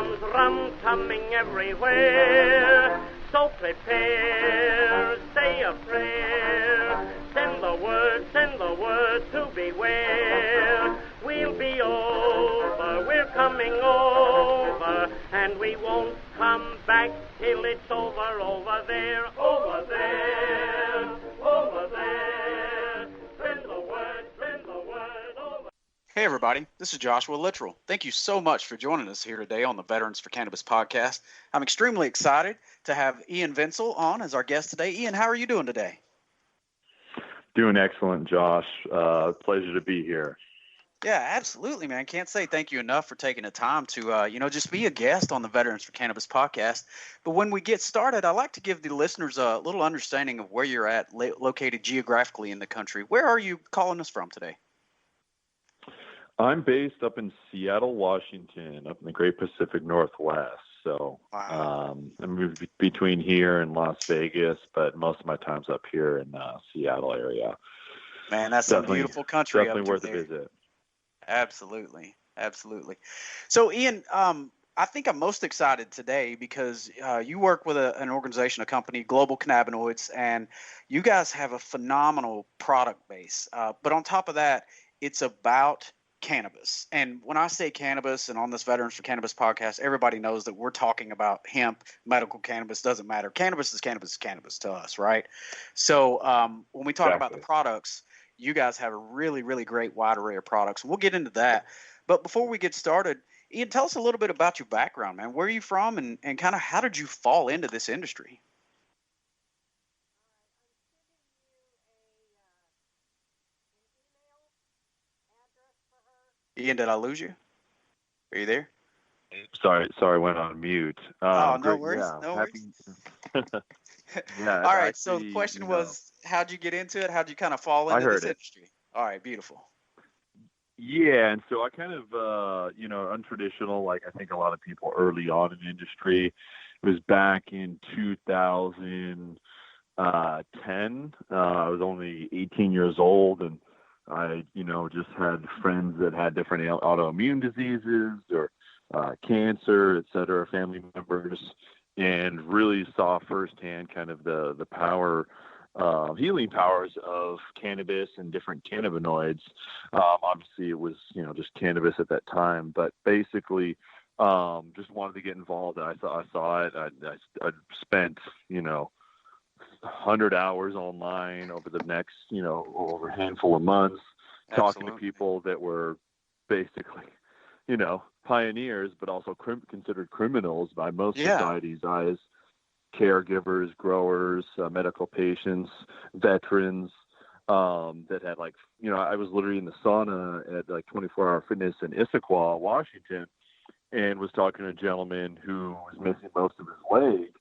comes rum coming everywhere. So prepare, say a prayer, send the word to beware. We'll be over, we're coming over, and we won't come back till it's over, over there, over there, over there. Send the word over. Hey everybody, this is Joshua Littrell. Thank you so much for joining us here today on the Veterans for Cannabis podcast. I'm extremely excited to have Ian VENSEL on as our guest today. Ian, how are you doing today? Doing excellent, Josh. Pleasure to be here. Yeah, absolutely, man. Can't say thank you enough for taking the time to, just be a guest on the Veterans for Cannabis podcast. But when we get started, I'd like to give the listeners a little understanding of where you're at, located geographically in the country. Where are you calling us from today? I'm based up in Seattle, Washington, up in the Great Pacific Northwest. So Wow. I moved between here and Las Vegas, but most of my time's up here in the Seattle area. Man, that's a beautiful country. Definitely worth a visit. Absolutely. So, Ian, I think I'm most excited today because you work with an organization, a company, Global Cannabinoids, and you guys have a phenomenal product base. But on top of that, it's about cannabis. And when I say cannabis and on this Veterans for Cannabis podcast, everybody knows that we're talking about hemp, medical cannabis, doesn't matter. Cannabis is cannabis to us, right? So when we talk about the products, you guys have a really, really great wide array of products. We'll get into that. But before we get started, Ian, tell us a little bit about your background, man. Where are you from and kind of how did you fall into this industry? Ian, did I lose you? Are you there? Sorry, went on mute. No great, worries. Yeah, no worries. Yeah. All right. So the question was, how'd you get into it? How'd you kind of fall into this industry? All right. Beautiful. Yeah. And so I kind of, untraditional, like I think a lot of people early on in the industry. It was back in 2010. I was only 18 years old, and I, just had friends that had different autoimmune diseases or cancer, et cetera, family members, and really saw firsthand kind of the power, healing powers of cannabis and different cannabinoids. Obviously, it was, just cannabis at that time, but basically just wanted to get involved. I saw it. I spent, 100 hours online over the next, over a handful of months, talking to people that were basically, pioneers, but also considered criminals by most society's eyes, caregivers, growers, medical patients, veterans, that had I was literally in the sauna at 24 Hour Fitness in Issaquah, Washington, and was talking to a gentleman who was missing most of his leg.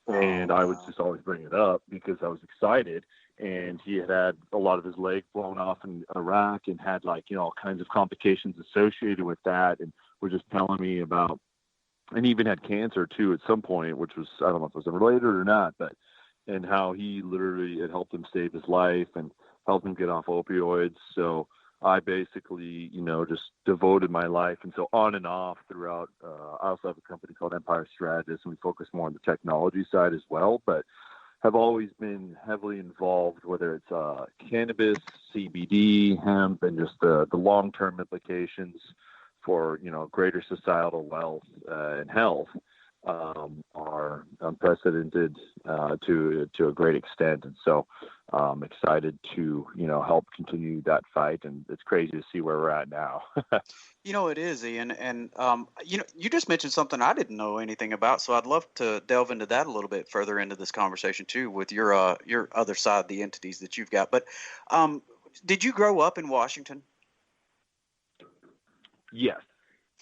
And I would just always bring it up because I was excited. And he had a lot of his leg blown off in Iraq and had all kinds of complications associated with that. And were just telling me about, and even had cancer too at some point, which was, I don't know if it was related or not, and how he literally, it helped him save his life and helped him get off opioids. So I basically, just devoted my life. And so on and off throughout, I also have a company called Empire Strategist, and we focus more on the technology side as well, but have always been heavily involved, whether it's cannabis, CBD, hemp, and just the long-term implications for, greater societal wealth and health are unprecedented to a great extent. And so I'm excited to, help continue that fight. And it's crazy to see where we're at now. It is, Ian. And, you just mentioned something I didn't know anything about. So I'd love to delve into that a little bit further into this conversation, too, with your other side, the entities that you've got. But did you grow up in Washington? Yes.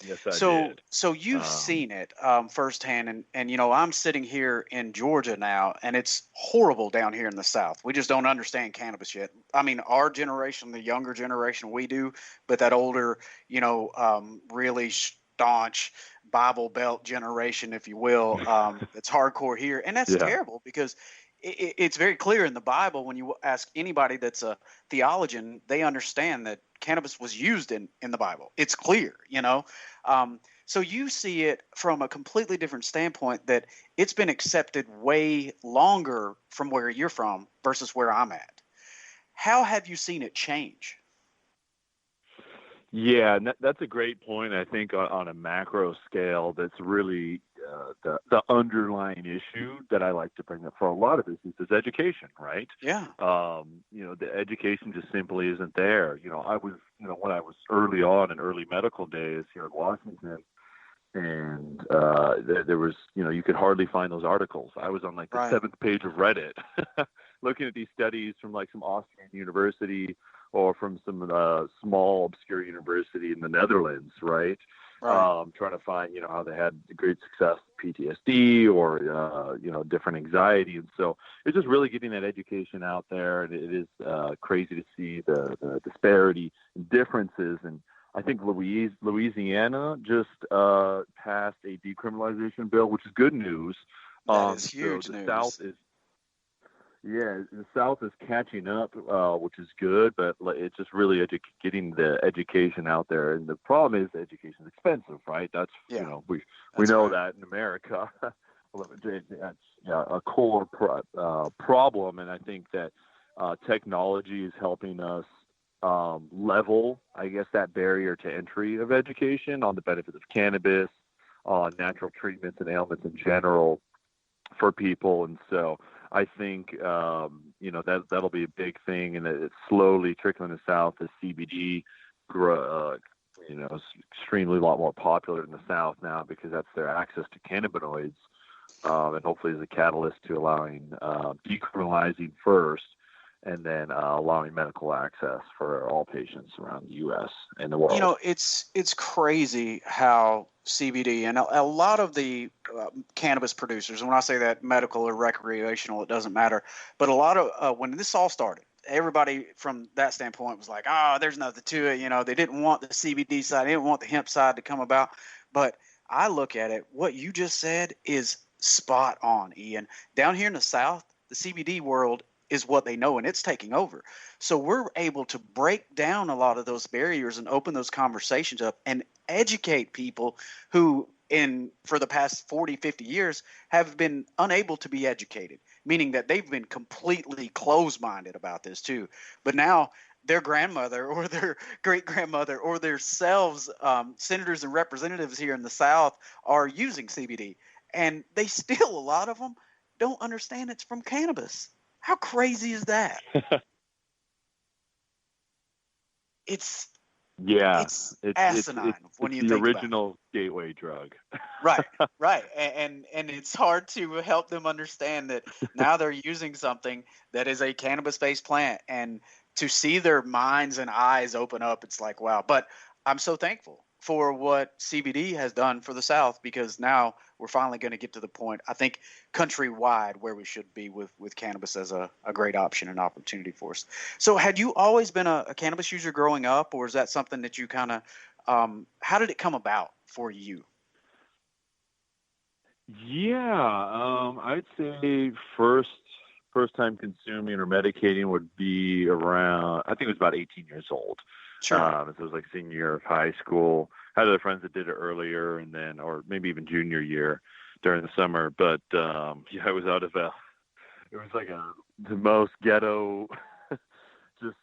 Yes, I did. So you've seen it firsthand, and I'm sitting here in Georgia now, and it's horrible down here in the South. We just don't understand cannabis yet. I mean, our generation, the younger generation, we do, but that older, really staunch Bible Belt generation, if you will, it's hardcore here, and that's terrible because it's very clear in the Bible. When you ask anybody that's a theologian, they understand that cannabis was used in the Bible. It's clear, So you see it from a completely different standpoint, that it's been accepted way longer from where you're from versus where I'm at. How have you seen it change? Yeah, and that's a great point. I think on a macro scale, that's really the underlying issue that I like to bring up for a lot of this is education, right? Yeah. The education just simply isn't there. I was, when I was early on in early medical days here in Washington, and there was, you could hardly find those articles. I was on like the Right. 7th page of Reddit, looking at these studies from like some Austrian university or from some small obscure university in the Netherlands, right? Right. Trying to find, how they had great success with PTSD or, different anxiety. And so it's just really getting that education out there. And it is crazy to see the disparity and differences. And I think Louisiana just passed a decriminalization bill, which is good news. That is huge so the news. South is the South is catching up, which is good, but it's just really getting the education out there. And the problem is the education is expensive, right? That's, we know right. that in America. That's a core problem. And I think that technology is helping us level, I guess, that barrier to entry of education on the benefits of cannabis, on natural treatments and ailments in general for people. And so I think, that'll be a big thing, and it's slowly trickling the South as CBD is extremely a lot more popular in the South now because that's their access to cannabinoids, and hopefully is a catalyst to allowing decriminalizing first, and then allowing medical access for all patients around the U.S. and the world. It's crazy how CBD and a lot of the cannabis producers, and when I say that medical or recreational, it doesn't matter, but a lot of when this all started, everybody from that standpoint was like, there's nothing to it. They didn't want the CBD side, they didn't want the hemp side to come about. But I look at it, what you just said is spot on, Ian. Down here in the South, the CBD world is what they know, and it's taking over. So we're able to break down a lot of those barriers and open those conversations up and educate people who for the past 40, 50 years have been unable to be educated, meaning that they've been completely closed-minded about this too. But now their grandmother or their great-grandmother or their selves, senators and representatives here in the South, are using CBD, and they still, a lot of them, don't understand it's from cannabis. How crazy is that? It's asinine when you think about it. It's the original gateway drug. Right. And it's hard to help them understand that now they're using something that is a cannabis-based plant, and to see their minds and eyes open up, it's like, wow. But I'm so thankful for what CBD has done for the South, because now we're finally going to get to the point, I think, countrywide where we should be with cannabis as a great option and opportunity for us. So had you always been a cannabis user growing up, or is that something that you kind of, how did it come about for you? Yeah, I'd say first time consuming or medicating would be around, I think it was about 18 years old. Sure. So it was like senior year of high school. I had other friends that did it earlier, and then, or maybe even junior year during the summer. But it was out of it was like the most ghetto, just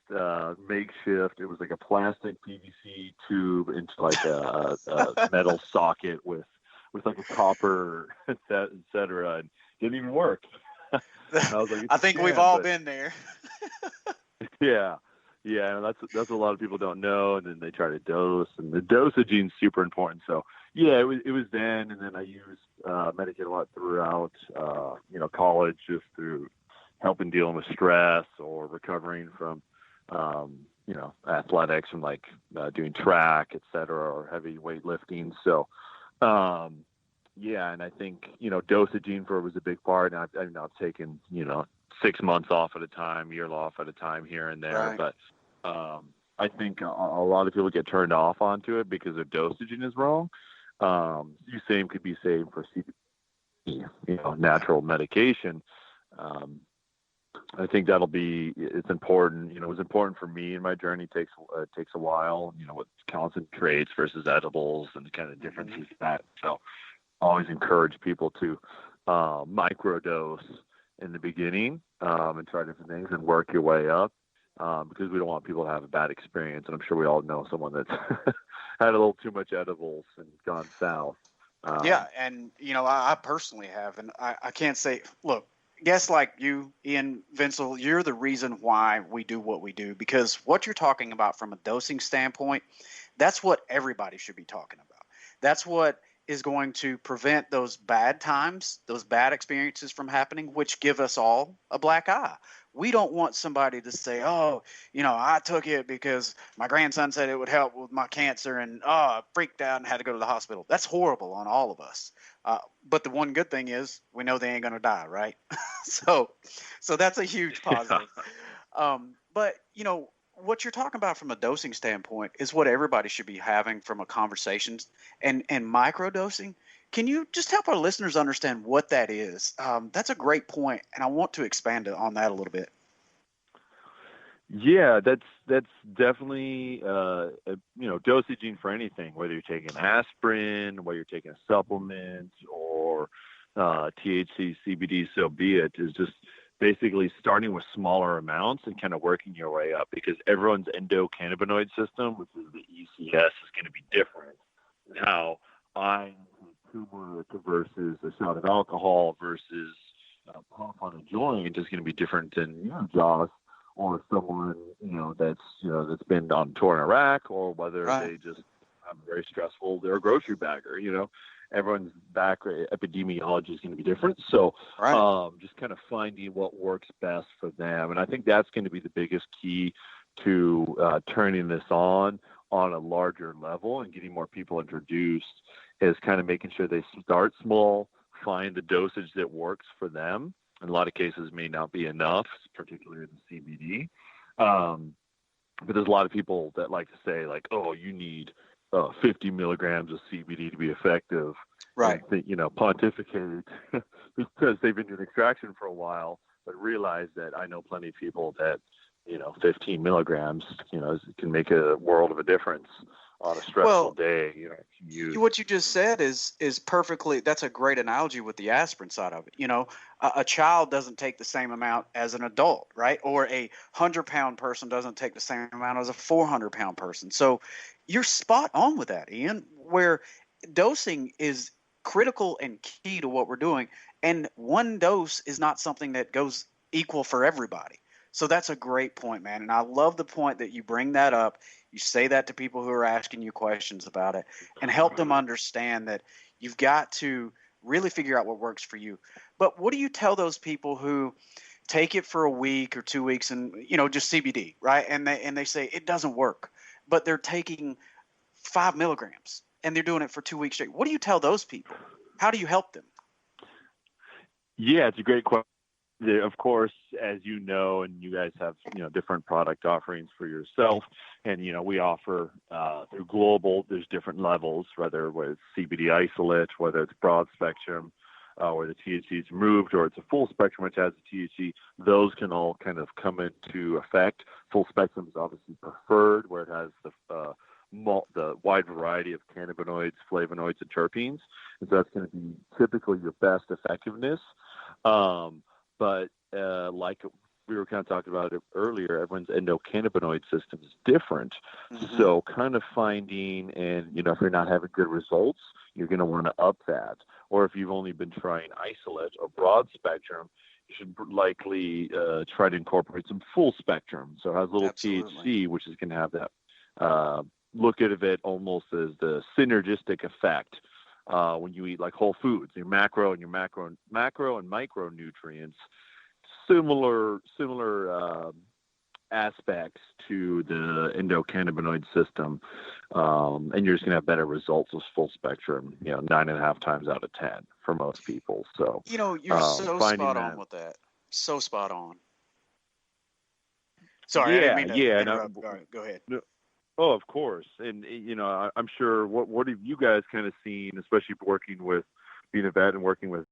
makeshift. It was like a plastic PVC tube into like a metal socket with like a copper, et cetera, and didn't even work. I was like, I think we've all been there. Yeah, and that's what a lot of people don't know, and then they try to dose, and the dosaging is super important. So yeah, it was then, and then I used Medicaid a lot throughout college, just through helping dealing with stress or recovering from athletics, from like doing track, et cetera, or heavy weightlifting. So and I think dosaging for it was a big part, and I've taken 6 months off at a time, year off at a time here and there. Right. But I think a lot of people get turned off onto it because their dosaging is wrong. Same could be same for CBD, natural medication. I think it's important. It was important for me in my journey. Takes a while, with concentrates versus edibles and the kind of differences that. So I always encourage people to microdose in the beginning and try different things and work your way up because we don't want people to have a bad experience. And I'm sure we all know someone that's had a little too much edibles and gone south. Yeah, and I personally have, and I can't say, look, guests like you, Ian, VENSEL, you're the reason why we do what we do, because what you're talking about from a dosing standpoint, that's what everybody should be talking about. That's what is going to prevent those bad times, those bad experiences from happening, which give us all a black eye. We don't want somebody to say, oh, I took it because my grandson said it would help with my cancer and I freaked out and had to go to the hospital. That's horrible on all of us. But the one good thing is we know they ain't going to die, right? so that's a huge positive. But, what you're talking about from a dosing standpoint is what everybody should be having from a conversation and microdosing. Can you just help our listeners understand what that is? That's a great point, and I want to expand on that a little bit. Yeah, that's definitely dosaging for anything, whether you're taking aspirin, whether you're taking a supplement, or THC, CBD, so be it, is just basically starting with smaller amounts and kind of working your way up, because everyone's endocannabinoid system, which is the ECS, is going to be different. Now, I turmeric versus a shot of alcohol versus puff on a joint is going to be different than Josh or someone that's been on tour in Iraq, or whether they just have very stressful. They're a grocery bagger. Everyone's epidemiology is going to be different. So just kind of finding what works best for them, and I think that's going to be the biggest key to turning this on a larger level and getting more people introduced, is kind of making sure they start small, find the dosage that works for them. In a lot of cases may not be enough, particularly in the CBD. But there's a lot of people that like to say, like, oh, you need 50 milligrams of CBD to be effective. Right. And, pontificate because they've been doing extraction for a while, but realize that I know plenty of people that, 15 milligrams, can make a world of a difference on a stressful day. What you just said is perfectly. That's a great analogy with the aspirin side of it. A child doesn't take the same amount as an adult, right? Or a 100-pound person doesn't take the same amount as a 400-pound person. So you're spot on with that, Ian. Where dosing is critical and key to what we're doing, and one dose is not something that goes equal for everybody. So that's a great point, man. And I love the point that you bring that up. You say that to people who are asking you questions about it and help them understand that you've got to really figure out what works for you. But what do you tell those people who take it for a week or 2 weeks and, just CBD, right? And they say it doesn't work, but they're taking 5 milligrams and they're doing it for 2 weeks straight. What do you tell those people? How do you help them? Yeah, it's a great question. Of course, as you know, and you guys have, different product offerings for yourself. And, we offer, they're global. There's different levels, whether it's CBD isolate, whether it's broad spectrum, where the THC is removed, or it's a full spectrum, which has the THC. Those can all kind of come into effect. Full spectrum is obviously preferred, where it has the wide variety of cannabinoids, flavonoids, and terpenes. And so that's going to be typically your best effectiveness. But like we were kind of talking about it earlier, everyone's endocannabinoid system is different. Mm-hmm. So kind of finding, and, if you're not having good results, you're going to want to up that. Or if you've only been trying isolate or broad spectrum, you should likely try to incorporate some full spectrum. So it has a little THC, which is going to have that look at it almost as the synergistic effect. When you eat like whole foods, your macro and micronutrients, similar aspects to the endocannabinoid system, and you're just gonna have better results with full spectrum. 9.5 times out of 10 for most people. So you're so spot on with that. So spot on. Sorry, I didn't mean to interrupt. All right, go ahead. Oh, of course. And, I'm sure what have you guys kind of seen, especially being a vet and working with